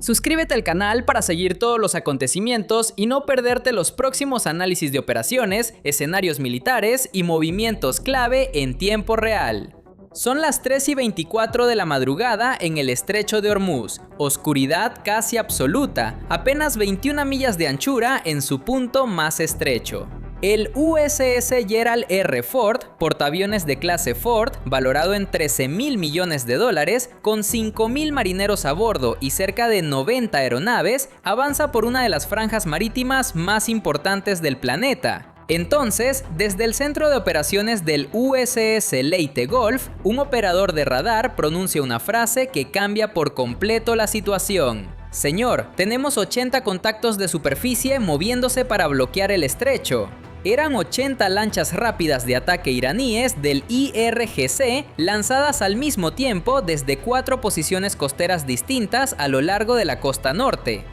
Suscríbete al canal para seguir todos los acontecimientos y no perderte los próximos análisis de operaciones, escenarios militares y movimientos clave en tiempo real. Son las 3:24 de la madrugada en el estrecho de Hormuz, oscuridad casi absoluta, apenas 21 millas de anchura en su punto más estrecho. El USS Gerald R. Ford, portaaviones de clase Ford, valorado en $13.000 millones, con 5.000 marineros a bordo y cerca de 90 aeronaves, avanza por una de las franjas marítimas más importantes del planeta. Entonces, desde el centro de operaciones del USS Leyte Gulf, un operador de radar pronuncia una frase que cambia por completo la situación. Señor, tenemos 80 contactos de superficie moviéndose para bloquear el estrecho. Eran 80 lanchas rápidas de ataque iraníes del IRGC lanzadas al mismo tiempo desde 4 posiciones costeras distintas a lo largo de la costa norte.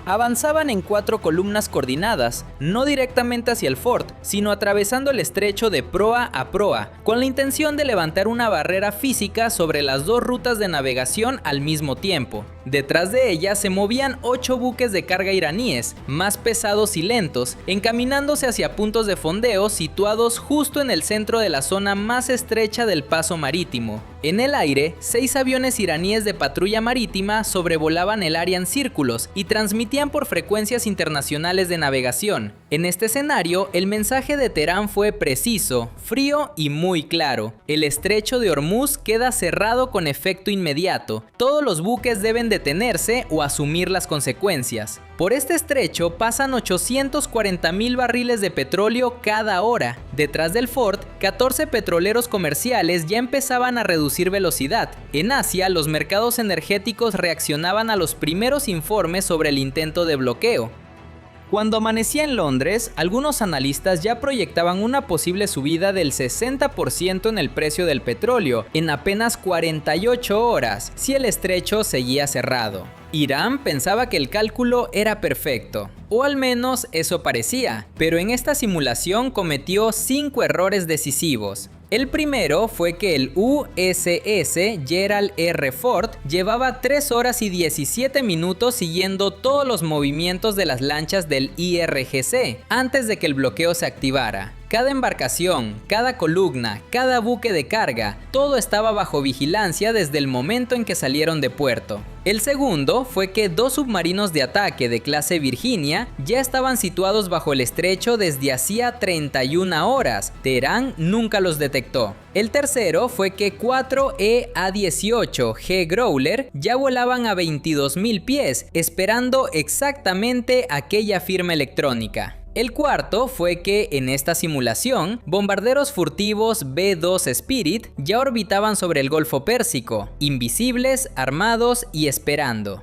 Avanzaban en 4 columnas coordinadas, no directamente hacia el fort, sino atravesando el estrecho de proa a proa, con la intención de levantar una barrera física sobre las 2 rutas de navegación al mismo tiempo. Detrás de ellas se movían 8 buques de carga iraníes, más pesados y lentos, encaminándose hacia puntos de fondeo situados justo en el centro de la zona más estrecha del paso marítimo. En el aire, 6 aviones iraníes de patrulla marítima sobrevolaban el área en círculos y transmitían por frecuencias internacionales de navegación. En este escenario, el mensaje de Teherán fue preciso, frío y muy claro. El estrecho de Hormuz queda cerrado con efecto inmediato. Todos los buques deben detenerse o asumir las consecuencias. Por este estrecho pasan 840.000 barriles de petróleo cada hora. Detrás del fort, 14 petroleros comerciales ya empezaban a reducir velocidad. En Asia, los mercados energéticos reaccionaban a los primeros informes sobre el intento de bloqueo. Cuando amanecía en Londres, algunos analistas ya proyectaban una posible subida del 60% en el precio del petróleo en apenas 48 horas, si el estrecho seguía cerrado. Irán pensaba que el cálculo era perfecto, o al menos eso parecía, pero en esta simulación cometió 5 errores decisivos. El primero fue que el USS Gerald R. Ford llevaba 3 horas y 17 minutos siguiendo todos los movimientos de las lanchas del IRGC antes de que el bloqueo se activara. Cada embarcación, cada columna, cada buque de carga, todo estaba bajo vigilancia desde el momento en que salieron de puerto. El segundo fue que 2 submarinos de ataque de clase Virginia ya estaban situados bajo el estrecho desde hacía 31 horas. Teherán nunca los detectó. El tercero fue que 4 EA-18G Growler ya volaban a 22.000 pies, esperando exactamente aquella firma electrónica. El cuarto fue que, en esta simulación, bombarderos furtivos B-2 Spirit ya orbitaban sobre el Golfo Pérsico, invisibles, armados y esperando.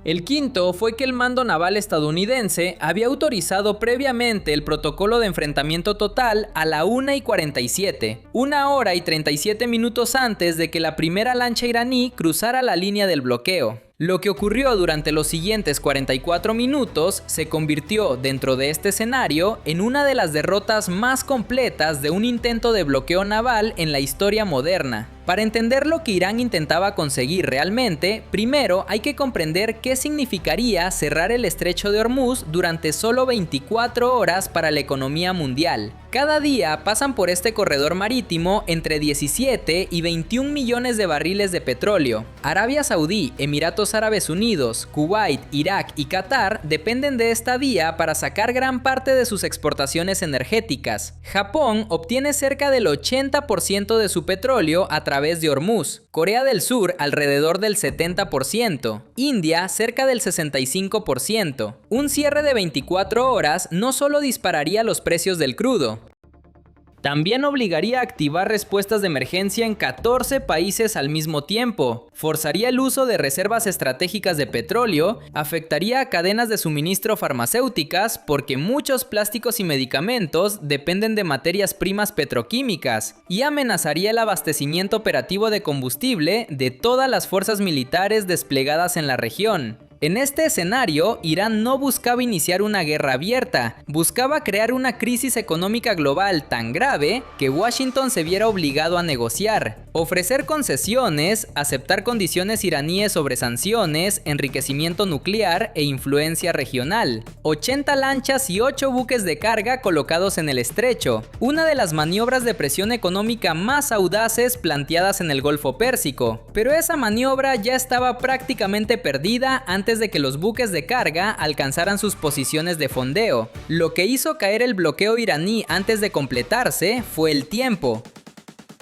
El quinto fue que el mando naval estadounidense había autorizado previamente el protocolo de enfrentamiento total a la 1:47, 1 hora y 37 minutos antes de que la primera lancha iraní cruzara la línea del bloqueo. Lo que ocurrió durante los siguientes 44 minutos se convirtió, dentro de este escenario, en una de las derrotas más completas de un intento de bloqueo naval en la historia moderna. Para entender lo que Irán intentaba conseguir realmente, primero hay que comprender qué significaría cerrar el estrecho de Hormuz durante solo 24 horas para la economía mundial. Cada día pasan por este corredor marítimo entre 17 y 21 millones de barriles de petróleo. Arabia Saudí, Emiratos Árabes Unidos, Kuwait, Irak y Qatar dependen de esta vía para sacar gran parte de sus exportaciones energéticas. Japón obtiene cerca del 80% de su petróleo a través de Hormuz. Corea del Sur alrededor del 70%. India cerca del 65%. Un cierre de 24 horas no solo dispararía los precios del crudo, también obligaría a activar respuestas de emergencia en 14 países al mismo tiempo, forzaría el uso de reservas estratégicas de petróleo, afectaría a cadenas de suministro farmacéuticas porque muchos plásticos y medicamentos dependen de materias primas petroquímicas, y amenazaría el abastecimiento operativo de combustible de todas las fuerzas militares desplegadas en la región. En este escenario, Irán no buscaba iniciar una guerra abierta, buscaba crear una crisis económica global tan grave que Washington se viera obligado a negociar, ofrecer concesiones, aceptar condiciones iraníes sobre sanciones, enriquecimiento nuclear e influencia regional. 80 lanchas y 8 buques de carga colocados en el estrecho, una de las maniobras de presión económica más audaces planteadas en el Golfo Pérsico. Pero esa maniobra ya estaba prácticamente perdida antes de que los buques de carga alcanzaran sus posiciones de fondeo. Lo que hizo caer el bloqueo iraní antes de completarse fue el tiempo.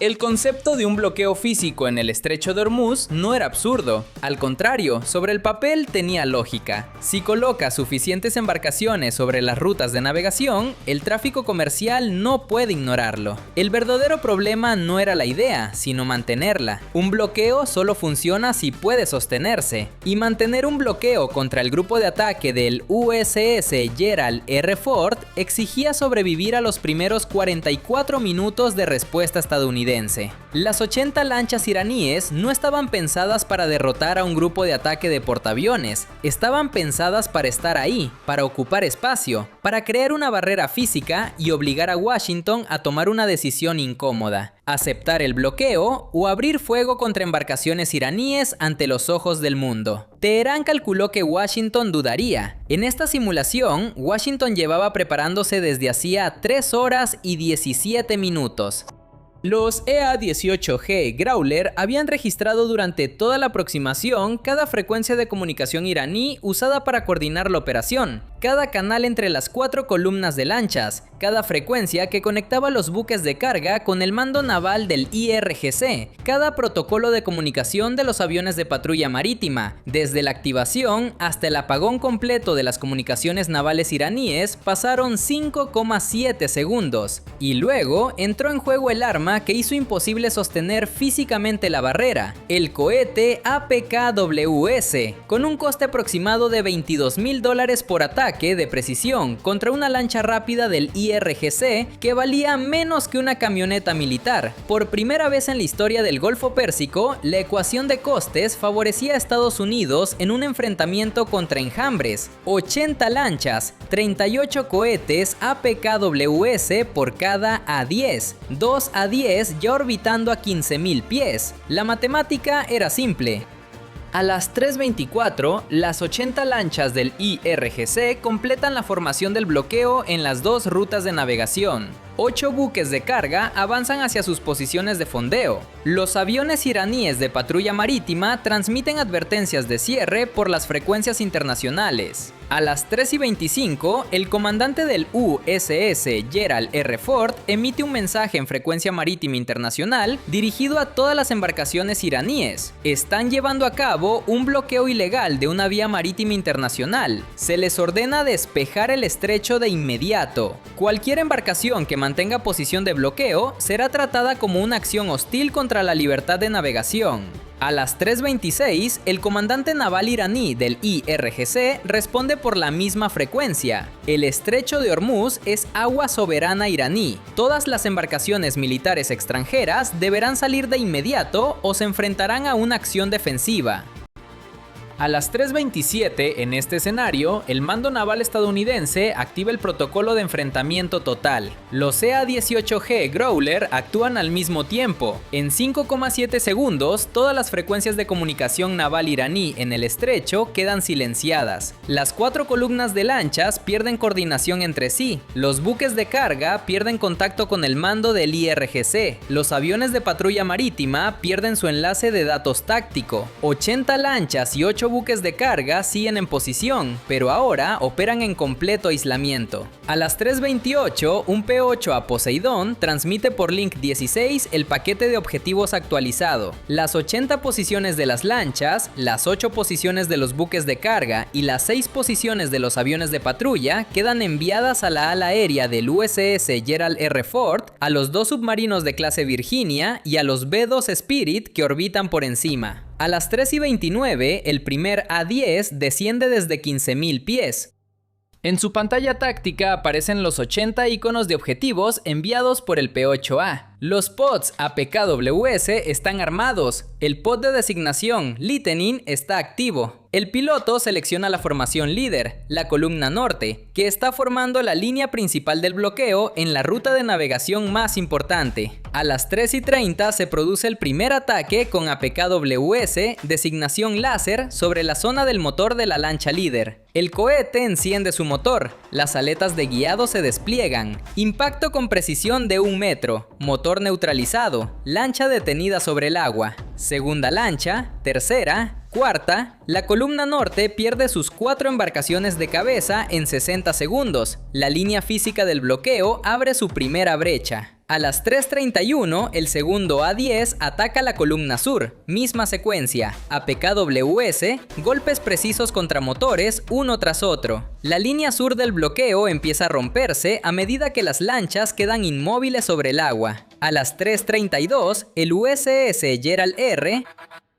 El concepto de un bloqueo físico en el estrecho de Hormuz no era absurdo. Al contrario, sobre el papel tenía lógica. Si colocas suficientes embarcaciones sobre las rutas de navegación, el tráfico comercial no puede ignorarlo. El verdadero problema no era la idea, sino mantenerla. Un bloqueo solo funciona si puede sostenerse. Y mantener un bloqueo contra el grupo de ataque del USS Gerald R. Ford exigía sobrevivir a los primeros 44 minutos de respuesta estadounidense. Las 80 lanchas iraníes no estaban pensadas para derrotar a un grupo de ataque de portaaviones, estaban pensadas para estar ahí, para ocupar espacio, para crear una barrera física y obligar a Washington a tomar una decisión incómoda: aceptar el bloqueo o abrir fuego contra embarcaciones iraníes ante los ojos del mundo. Teherán calculó que Washington dudaría. En esta simulación, Washington llevaba preparándose desde hacía 3 horas y 17 minutos. Los EA-18G Growler habían registrado durante toda la aproximación cada frecuencia de comunicación iraní usada para coordinar la operación, cada canal entre las 4 columnas de lanchas, cada frecuencia que conectaba los buques de carga con el mando naval del IRGC, cada protocolo de comunicación de los aviones de patrulla marítima. Desde la activación hasta el apagón completo de las comunicaciones navales iraníes pasaron 5,7 segundos. Y luego entró en juego el arma que hizo imposible sostener físicamente la barrera, el cohete APKWS, con un coste aproximado de $22,000 por ataque de precisión contra una lancha rápida del IRGC que valía menos que una camioneta militar. Por primera vez en la historia del Golfo Pérsico, la ecuación de costes favorecía a Estados Unidos en un enfrentamiento contra enjambres: 80 lanchas, 38 cohetes APKWS por cada A-10, 2 A-10 ya orbitando a 15,000 pies. La matemática era simple. A las 3:24, las 80 lanchas del IRGC completan la formación del bloqueo en las 2 rutas de navegación. 8 buques de carga avanzan hacia sus posiciones de fondeo. Los aviones iraníes de patrulla marítima transmiten advertencias de cierre por las frecuencias internacionales. A las 3:25, el comandante del USS Gerald R. Ford emite un mensaje en frecuencia marítima internacional dirigido a todas las embarcaciones iraníes. Están llevando a cabo un bloqueo ilegal de una vía marítima internacional. Se les ordena despejar el estrecho de inmediato. Cualquier embarcación que mantenga posición de bloqueo será tratada como una acción hostil contra la libertad de navegación. A las 3:26, el comandante naval iraní del IRGC responde por la misma frecuencia. El estrecho de Hormuz es agua soberana iraní. Todas las embarcaciones militares extranjeras deberán salir de inmediato o se enfrentarán a una acción defensiva. A las 3:27, en este escenario, el mando naval estadounidense activa el protocolo de enfrentamiento total. Los EA-18G Growler actúan al mismo tiempo. En 5,7 segundos, todas las frecuencias de comunicación naval iraní en el estrecho quedan silenciadas. Las 4 columnas de lanchas pierden coordinación entre sí. Los buques de carga pierden contacto con el mando del IRGC. Los aviones de patrulla marítima pierden su enlace de datos táctico. 80 lanchas y 8 buques de carga siguen en posición, pero ahora operan en completo aislamiento. A las 3:28, un P-8 a Poseidón transmite por Link 16 el paquete de objetivos actualizado. Las 80 posiciones de las lanchas, las 8 posiciones de los buques de carga y las 6 posiciones de los aviones de patrulla quedan enviadas a la ala aérea del USS Gerald R. Ford, a los 2 submarinos de clase Virginia y a los B-2 Spirit que orbitan por encima. A las 3:29, el primer A-10 desciende desde 15,000 pies. En su pantalla táctica aparecen los 80 iconos de objetivos enviados por el P-8A. Los pods APKWS están armados. El pod de designación Lightning está activo. El piloto selecciona la formación líder, la columna norte, que está formando la línea principal del bloqueo en la ruta de navegación más importante. A las 3:30 se produce el primer ataque con APKWS, designación láser, sobre la zona del motor de la lancha líder. El cohete enciende su motor, las aletas de guiado se despliegan, impacto con precisión de 1 metro, motor neutralizado, lancha detenida sobre el agua. Segunda lancha, tercera, cuarta, la columna norte pierde sus 4 embarcaciones de cabeza en 60 segundos. La línea física del bloqueo abre su primera brecha. A las 3:31, el segundo A10 ataca la columna sur, misma secuencia, APKWS, golpes precisos contra motores uno tras otro. La línea sur del bloqueo empieza a romperse a medida que las lanchas quedan inmóviles sobre el agua. A las 3:32, el USS Gerald R.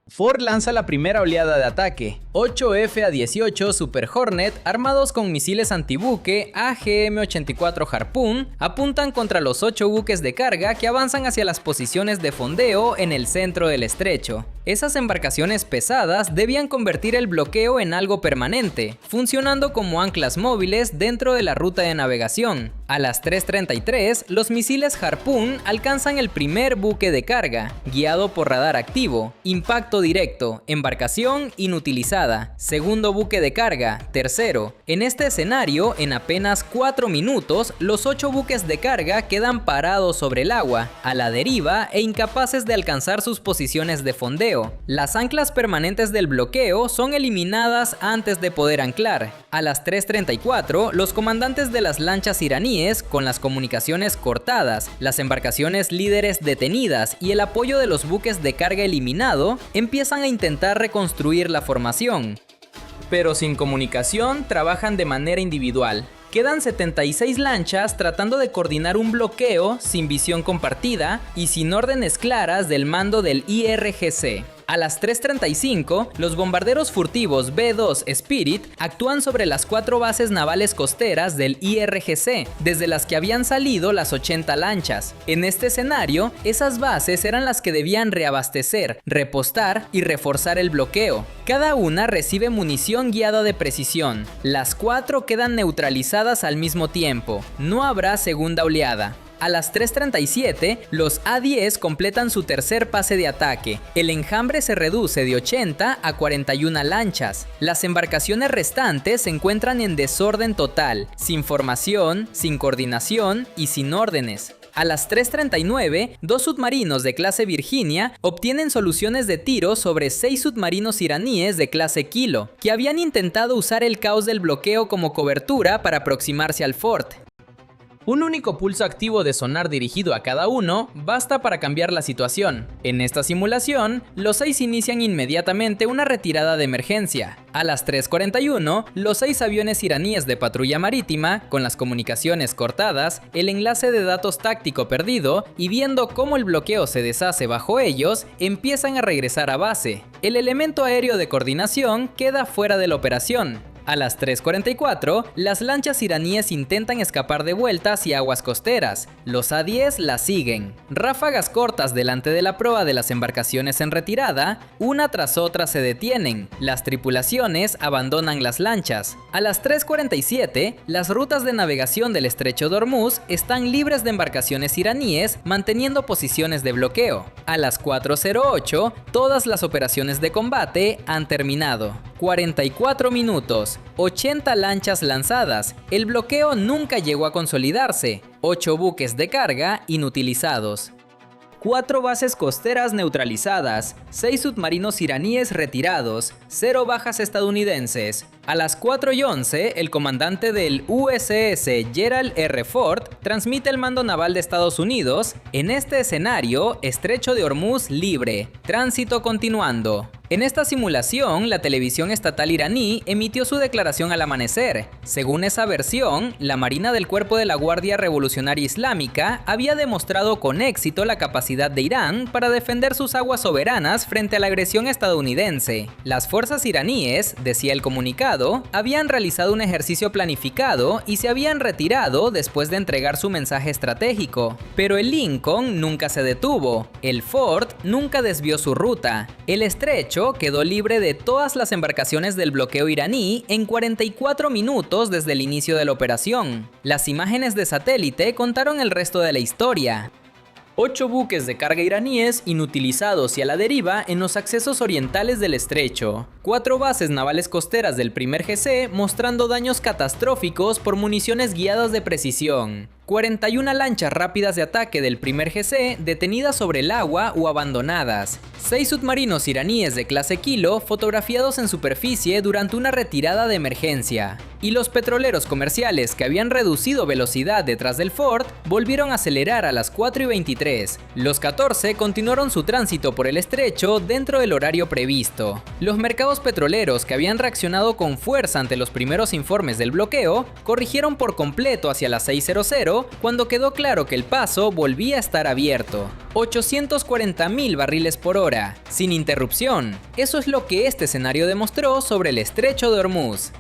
Ford lanza la primera oleada de ataque. 8 F-18 Super Hornet armados con misiles antibuque AGM-84 Harpoon apuntan contra los 8 buques de carga que avanzan hacia las posiciones de fondeo en el centro del estrecho. Esas embarcaciones pesadas debían convertir el bloqueo en algo permanente, funcionando como anclas móviles dentro de la ruta de navegación. A las 3:33, los misiles Harpoon alcanzan el primer buque de carga, guiado por radar activo, impacto directo, embarcación inutilizada. Segundo buque de carga, tercero. En este escenario, en apenas 4 minutos, los 8 buques de carga quedan parados sobre el agua, a la deriva e incapaces de alcanzar sus posiciones de fondeo. Las anclas permanentes del bloqueo son eliminadas antes de poder anclar. A las 3:34, los comandantes de las lanchas iraníes, con las comunicaciones cortadas, las embarcaciones líderes detenidas y el apoyo de los buques de carga eliminado, empiezan a intentar reconstruir la formación. Pero sin comunicación, trabajan de manera individual. Quedan 76 lanchas tratando de coordinar un bloqueo sin visión compartida y sin órdenes claras del mando del IRGC. A las 3:35, los bombarderos furtivos B-2 Spirit actúan sobre las 4 bases navales costeras del IRGC, desde las que habían salido las 80 lanchas. En este escenario, esas bases eran las que debían reabastecer, repostar y reforzar el bloqueo. Cada una recibe munición guiada de precisión. Las 4 quedan neutralizadas al mismo tiempo. No habrá segunda oleada. A las 3:37, los A-10 completan su tercer pase de ataque. El enjambre se reduce de 80 a 41 lanchas. Las embarcaciones restantes se encuentran en desorden total, sin formación, sin coordinación y sin órdenes. A las 3:39, 2 submarinos de clase Virginia obtienen soluciones de tiro sobre 6 submarinos iraníes de clase Kilo, que habían intentado usar el caos del bloqueo como cobertura para aproximarse al fort. Un único pulso activo de sonar dirigido a cada uno basta para cambiar la situación. En esta simulación, los 6 inician inmediatamente una retirada de emergencia. A las 3:41, los 6 aviones iraníes de patrulla marítima, con las comunicaciones cortadas, el enlace de datos táctico perdido y viendo cómo el bloqueo se deshace bajo ellos, empiezan a regresar a base. El elemento aéreo de coordinación queda fuera de la operación. A las 3:44, las lanchas iraníes intentan escapar de vuelta hacia aguas costeras. Los A-10 las siguen. Ráfagas cortas delante de la proa de las embarcaciones en retirada, una tras otra se detienen. Las tripulaciones abandonan las lanchas. A las 3:47, las rutas de navegación del estrecho de Hormuz están libres de embarcaciones iraníes manteniendo posiciones de bloqueo. A las 4:08, todas las operaciones de combate han terminado. 44 minutos, 80 lanchas lanzadas, el bloqueo nunca llegó a consolidarse, 8 buques de carga inutilizados. 4 bases costeras neutralizadas, 6 submarinos iraníes retirados, 0 bajas estadounidenses. A las 4:11, el comandante del USS Gerald R. Ford transmite el mando naval de Estados Unidos: en este escenario, estrecho de Hormuz libre, tránsito continuando. En esta simulación, la televisión estatal iraní emitió su declaración al amanecer. Según esa versión, la Marina del Cuerpo de la Guardia Revolucionaria Islámica había demostrado con éxito la capacidad de Irán para defender sus aguas soberanas frente a la agresión estadounidense. Las fuerzas iraníes, decía el comunicado, habían realizado un ejercicio planificado y se habían retirado después de entregar su mensaje estratégico. Pero el Lincoln nunca se detuvo, el Ford nunca desvió su ruta, el estrecho quedó libre de todas las embarcaciones del bloqueo iraní en 44 minutos desde el inicio de la operación. Las imágenes de satélite contaron el resto de la historia. 8 buques de carga iraníes inutilizados y a la deriva en los accesos orientales del estrecho. 4 bases navales costeras del primer GC mostrando daños catastróficos por municiones guiadas de precisión. 41 lanchas rápidas de ataque del primer GC detenidas sobre el agua o abandonadas. 6 submarinos iraníes de clase Kilo fotografiados en superficie durante una retirada de emergencia. Y los petroleros comerciales que habían reducido velocidad detrás del Ford volvieron a acelerar a las 4:23. Los 14 continuaron su tránsito por el estrecho dentro del horario previsto. Los mercados petroleros que habían reaccionado con fuerza ante los primeros informes del bloqueo corrigieron por completo hacia las 6:00 cuando quedó claro que el paso volvía a estar abierto. 840.000 barriles por hora, sin interrupción. Eso es lo que este escenario demostró sobre el estrecho de Hormuz.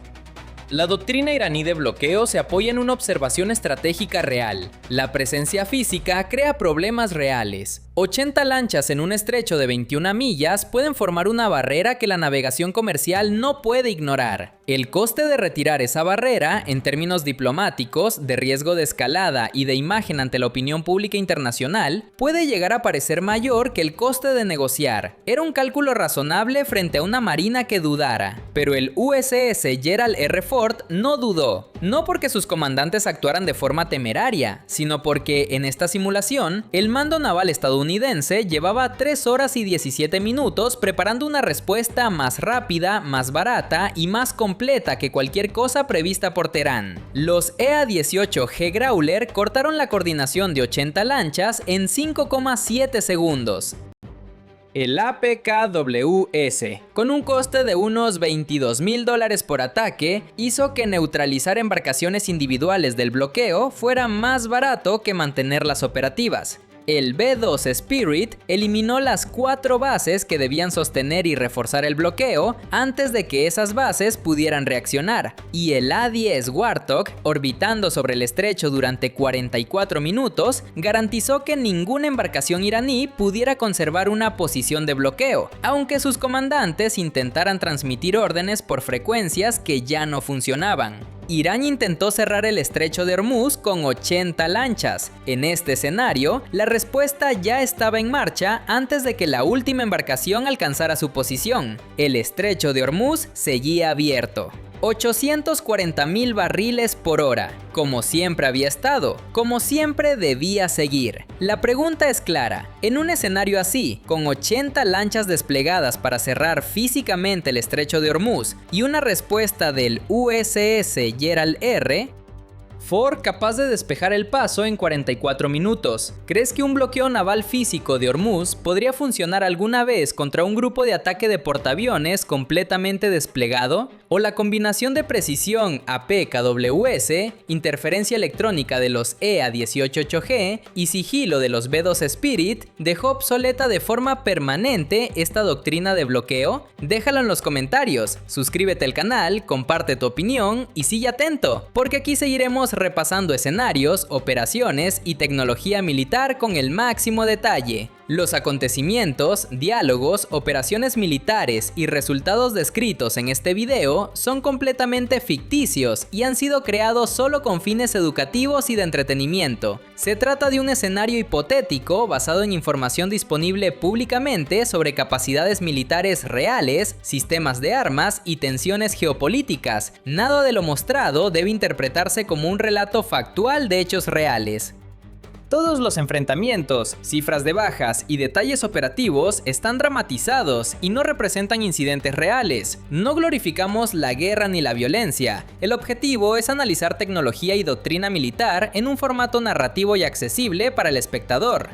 La doctrina iraní de bloqueo se apoya en una observación estratégica real. La presencia física crea problemas reales. 80 lanchas en un estrecho de 21 millas pueden formar una barrera que la navegación comercial no puede ignorar. El coste de retirar esa barrera, en términos diplomáticos, de riesgo de escalada y de imagen ante la opinión pública internacional, puede llegar a parecer mayor que el coste de negociar. Era un cálculo razonable frente a una marina que dudara. Pero el USS Gerald R. Ford no dudó. No porque sus comandantes actuaran de forma temeraria, sino porque en esta simulación, el mando naval estadounidense llevaba 3 horas y 17 minutos preparando una respuesta más rápida, más barata y más completa que cualquier cosa prevista por Teherán. Los EA-18G Growler cortaron la coordinación de 80 lanchas en 5,7 segundos. El APKWS, con un coste de unos $22.000 por ataque, hizo que neutralizar embarcaciones individuales del bloqueo fuera más barato que mantenerlas operativas. El B-2 Spirit eliminó las 4 bases que debían sostener y reforzar el bloqueo antes de que esas bases pudieran reaccionar, y el A-10 Warthog, orbitando sobre el estrecho durante 44 minutos, garantizó que ninguna embarcación iraní pudiera conservar una posición de bloqueo, aunque sus comandantes intentaran transmitir órdenes por frecuencias que ya no funcionaban. Irán intentó cerrar el estrecho de Hormuz con 80 lanchas. En este escenario, la respuesta ya estaba en marcha antes de que la última embarcación alcanzara su posición. El estrecho de Hormuz seguía abierto. 840.000 barriles por hora, como siempre había estado, como siempre debía seguir. La pregunta es clara, en un escenario así, con 80 lanchas desplegadas para cerrar físicamente el estrecho de Hormuz y una respuesta del USS Gerald R., Ford capaz de despejar el paso en 44 minutos. ¿Crees que un bloqueo naval físico de Hormuz podría funcionar alguna vez contra un grupo de ataque de portaaviones completamente desplegado? ¿O la combinación de precisión APKWS, interferencia electrónica de los EA-18G y sigilo de los B-2 Spirit dejó obsoleta de forma permanente esta doctrina de bloqueo? Déjalo en los comentarios, suscríbete al canal, comparte tu opinión y sigue atento, porque aquí seguiremos repasando escenarios, operaciones y tecnología militar con el máximo detalle. Los acontecimientos, diálogos, operaciones militares y resultados descritos en este video son completamente ficticios y han sido creados solo con fines educativos y de entretenimiento. Se trata de un escenario hipotético basado en información disponible públicamente sobre capacidades militares reales, sistemas de armas y tensiones geopolíticas. Nada de lo mostrado debe interpretarse como un relato factual de hechos reales. Todos los enfrentamientos, cifras de bajas y detalles operativos están dramatizados y no representan incidentes reales. No glorificamos la guerra ni la violencia. El objetivo es analizar tecnología y doctrina militar en un formato narrativo y accesible para el espectador.